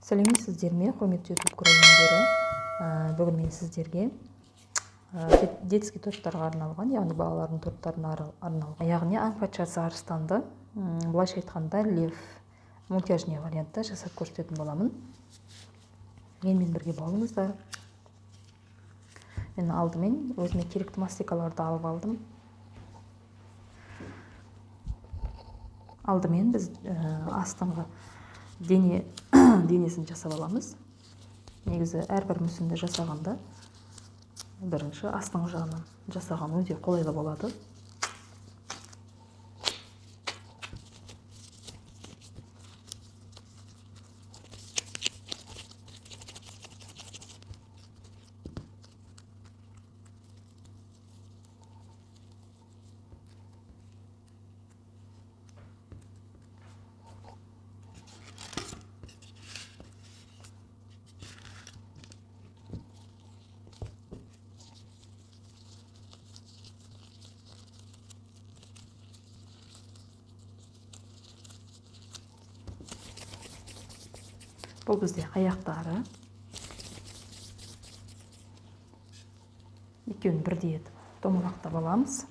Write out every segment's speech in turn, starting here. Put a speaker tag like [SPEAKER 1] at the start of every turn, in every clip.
[SPEAKER 1] Сәлеметсіздер ме, құрметті YouTube көрермендері. Бүгін мен сіздерге детский топтарға арналған, яғни балалардың топтарына арналған, яғни аң патшасы арыстанды, былайша айтқанда лев мультяшный вариантта жасап көрсететін боламын. Менімен бірге болыңыздар. Мен алдымен өзіме керекті мастикаларды алып алдым. Алдымен біз астыңғы денесін жасап аламыз. Негізі әрбір мүсінді жасағанда бірінші астыңғы жағынан жасаған өте қолайлы болады. Бұл бізде аяқтары. Екеуін бірдей етіп домалақтап аламыз.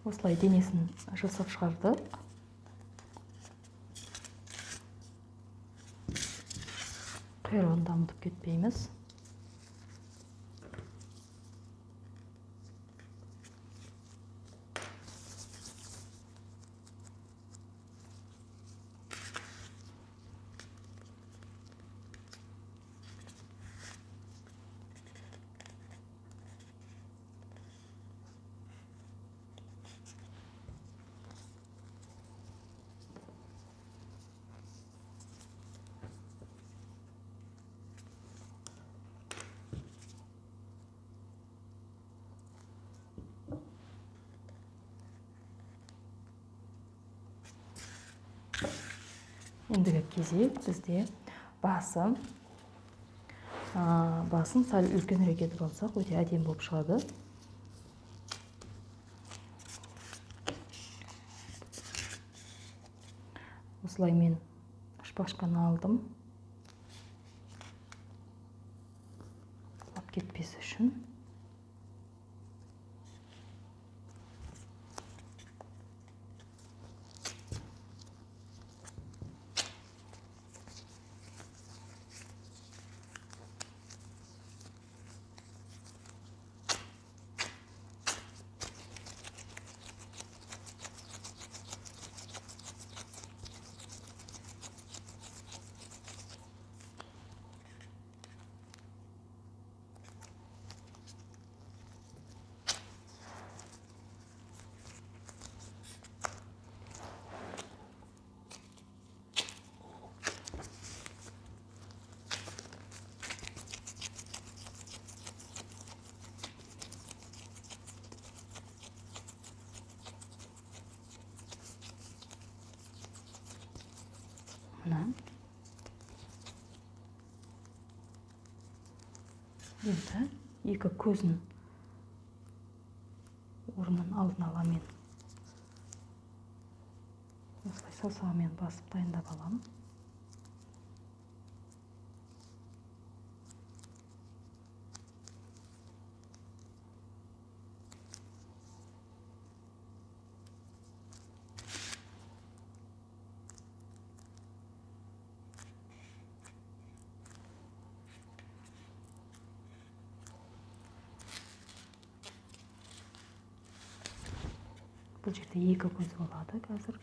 [SPEAKER 1] Осылай денесін жасап шығардық. Құйрығын дамытып кетпейміз. Ендігі кезек бізде басын сәл үлкенірек етіп алсақ, өте әдемі болып шығады. Осылай мен шпажканы алдым. Алып кетпес үшін. Мына. Енді екі көзін орнын алдын ала мен осылай саусағымен басып дайындап аламын. Бұл жерде екі көз болады қазір.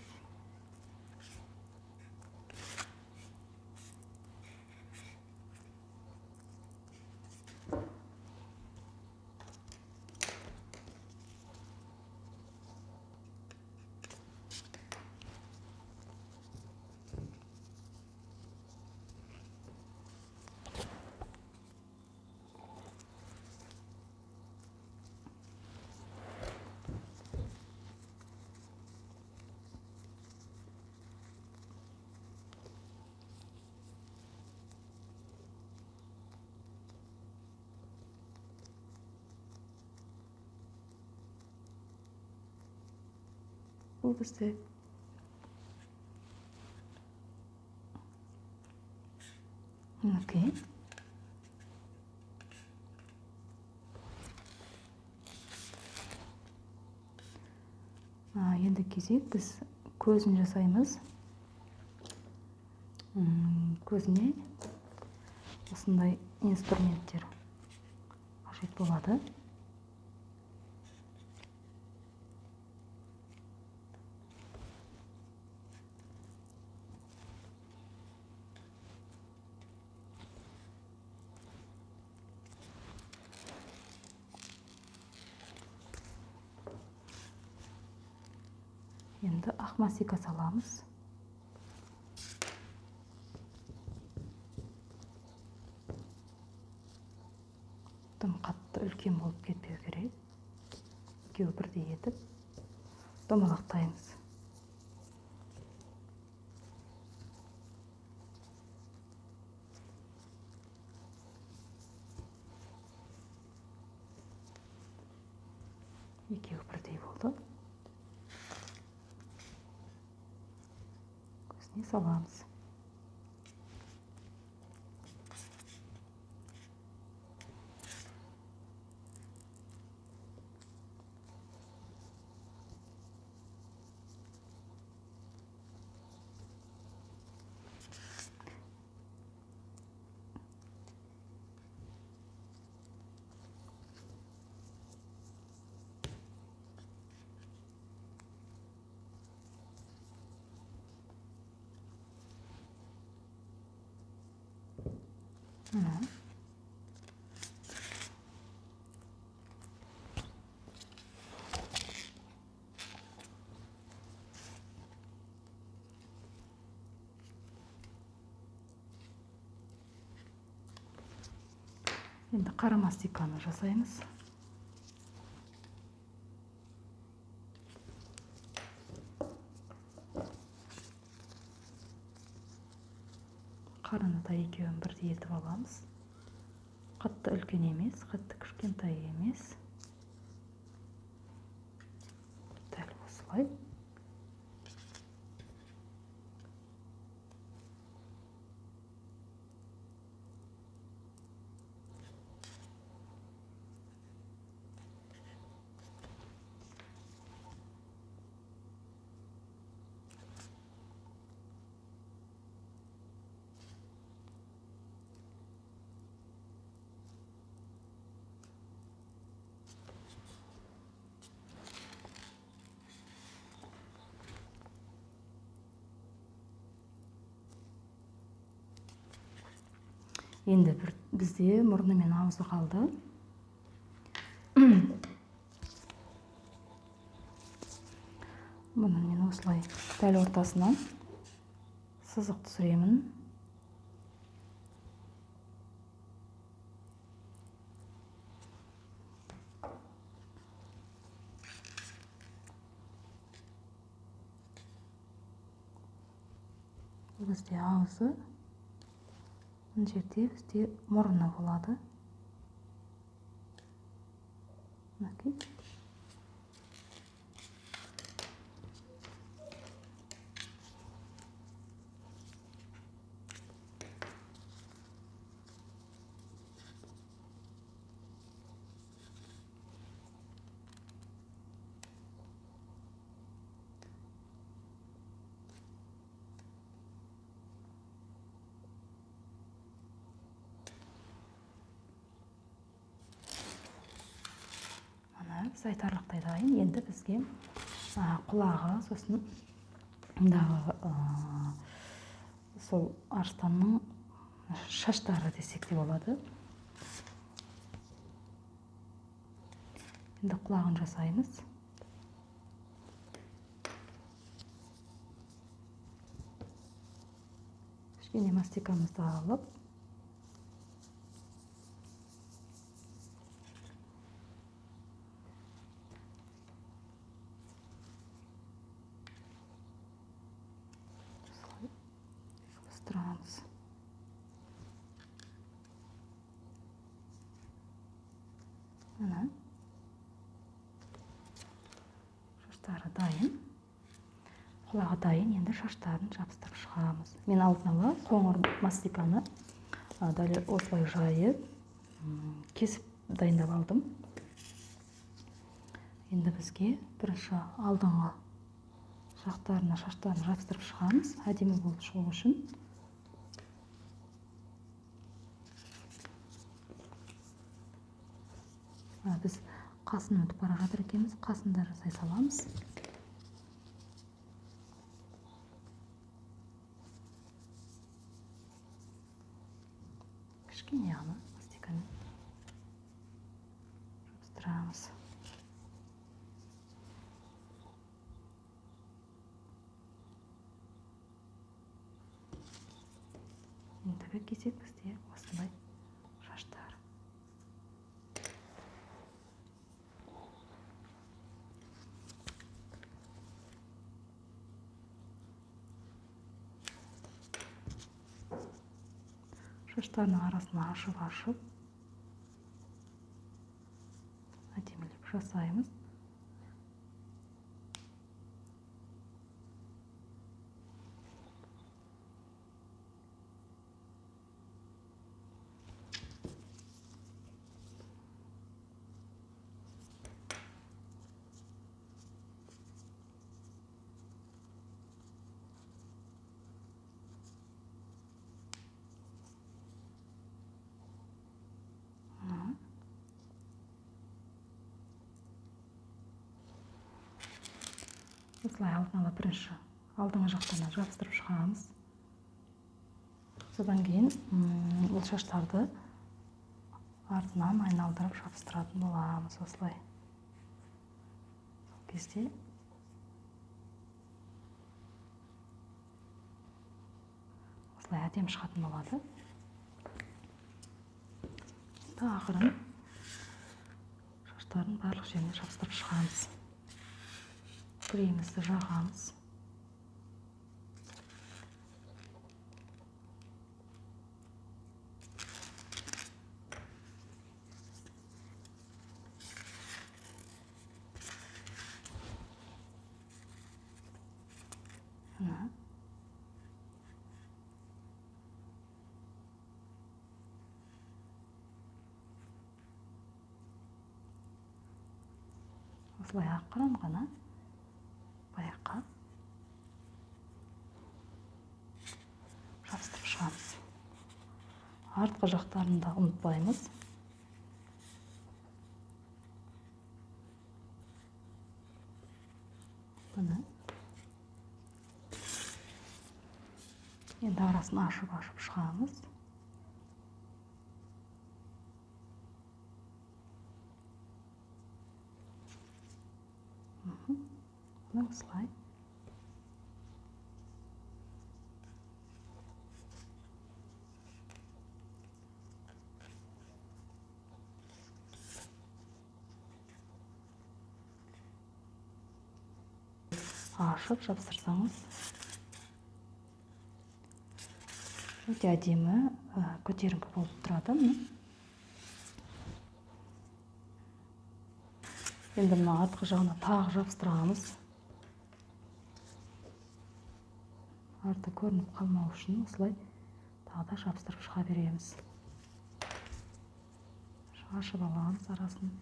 [SPEAKER 1] Бұл бізде окей. Енді кезек біз көзін жасаймыз. Көзіне осындай инструменттер қажет болады. Енді ақ мастика саламыз. Тым қатты үлкен болып кетпеу керек. Екеуі бірдей етіп домалақтаймыз. Екеуі бірдей болды. Көзіне саламыз. Енді қара мастиканы жасаймыз. Қараны да екеуін бірдей етіп аламыз. Қатты үлкен емес, қатты кішкентай емес. Дәл осылай. Енді бізде мұрны мен аузы қалды. Бұны мен осылай дәл ортасынан сызық түсіремін. Бізде аузы, мына жерде бізде мұрны болады. Мінекей. Біз айтарлықтай дайын. Енді бізге құлағы, сосын сол арыстанның шаштары десек те болады. Енді құлағын жасаймыз. Кішкене мастикамызды алып, қыстырамыз. Мына шаштары дайын. Құлағы дайын, енді шаштарын жабыстырып шығамыз. Мен алдын ала қоңыр мастиканы дәл осылай жайып, кесіп дайындап алдым. Енді бізге бірінші алдыңғы жақтарына шаштарын жабыстырып шығамыз, әдемі болып шығу үшін. Біз қасын өтіп бара жатыр екенбіз, қасында жасай саламыз. Кішкене ғана мастикамен жабыстырамыз. Ендігі кезек бізде осындай шаштар. Шаштарының арасын ашып әдемілеп жасаймыз. Осылай алдын ала бірінші алдыңғы жақтарына жабыстырып шығамыз. Содан кейін бұл шаштарды артынан айналдырып жабыстыратын боламыз осылай. Сол кезде осылай әдемі шығатын болады. Ақырын шаштарын барлық жеріне жабыстырып шығамыз. Кремімізді жағамыз. Осылай ақырын ғана байқап жабыстырып шығамыз. Артқы жақтарын да ұмытпаймыз. Бұны енді арасын ашып шығамыз. ашып жабыстырсаңыз өте әдемі көтеріңкі болып тұрады. Енді мына артқы жағына тағы жабыстырамыз. Арты көрініп қалмау үшін осылай тағы да жабыстырып шыға береміз. Ашып аламыз арасын.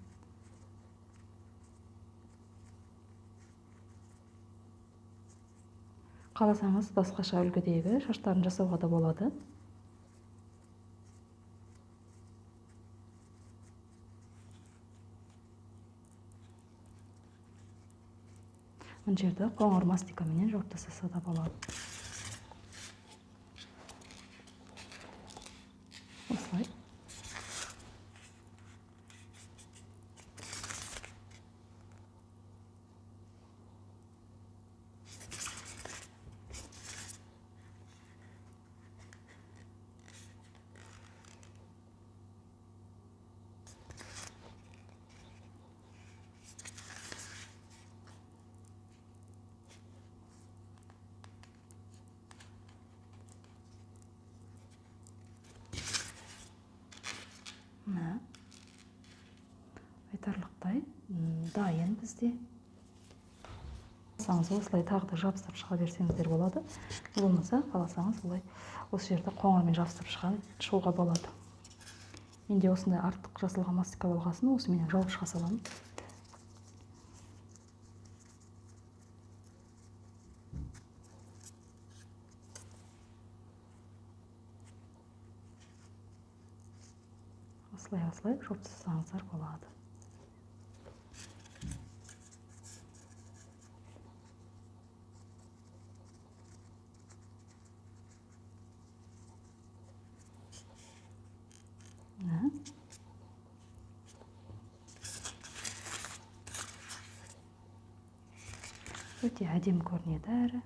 [SPEAKER 1] Қаласаңыз басқаша үлгідегі шаштарын жасауға да болады. Мына жерді қоңыр мастикаменен жауып тастаса да болады. Осылай. Айтарлықтай дайын бізде. Қаласаңыз осылай тағы да жабыстырып шыға берсеңіздер болады. Болмаса қаласаңыз олай осы жерді қоңырмен жабыстырып шығуға болады. Менде осындай артық жасылған мастика болғасын осымен жауып шыға саламын. Осылай жауып тастасаңыздар болады. Өте әдемі көрінеді әрі.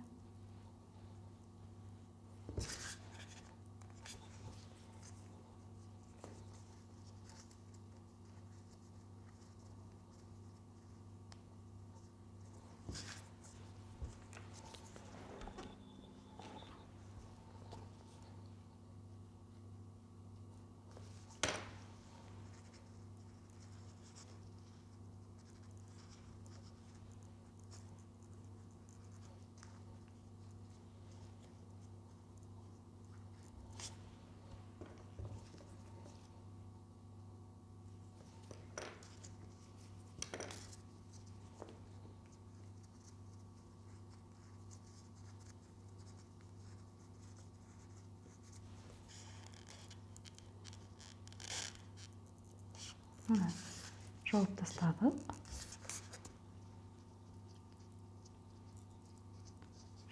[SPEAKER 1] Жауып тастадық.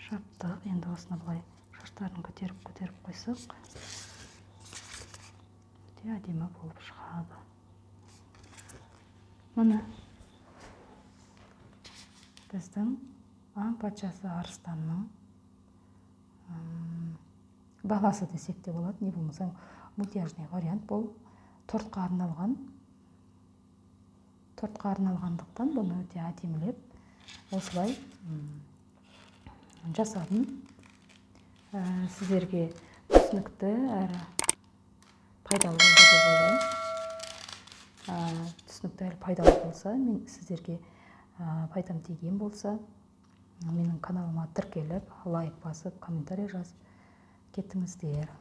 [SPEAKER 1] Жаптық. Енді осыны былай шаштарын көтеріп қойсақ, өте әдемі болып шығады. Міне біздің аң патшасы арыстанның баласы десек те болады. Не болмаса мультяжный вариант. Бұл тортқа арналғандықтан бұны өте әдемілеп осылай жасадым. Сіздерге түсінікті әрі пайдалы болды деп ойлаймын. Түсінікті әрі пайдалы болса, мен сіздерге пайдам тиген болса, менің каналыма тіркеліп, лайк басып, комментарий жазып кеттіңіздер.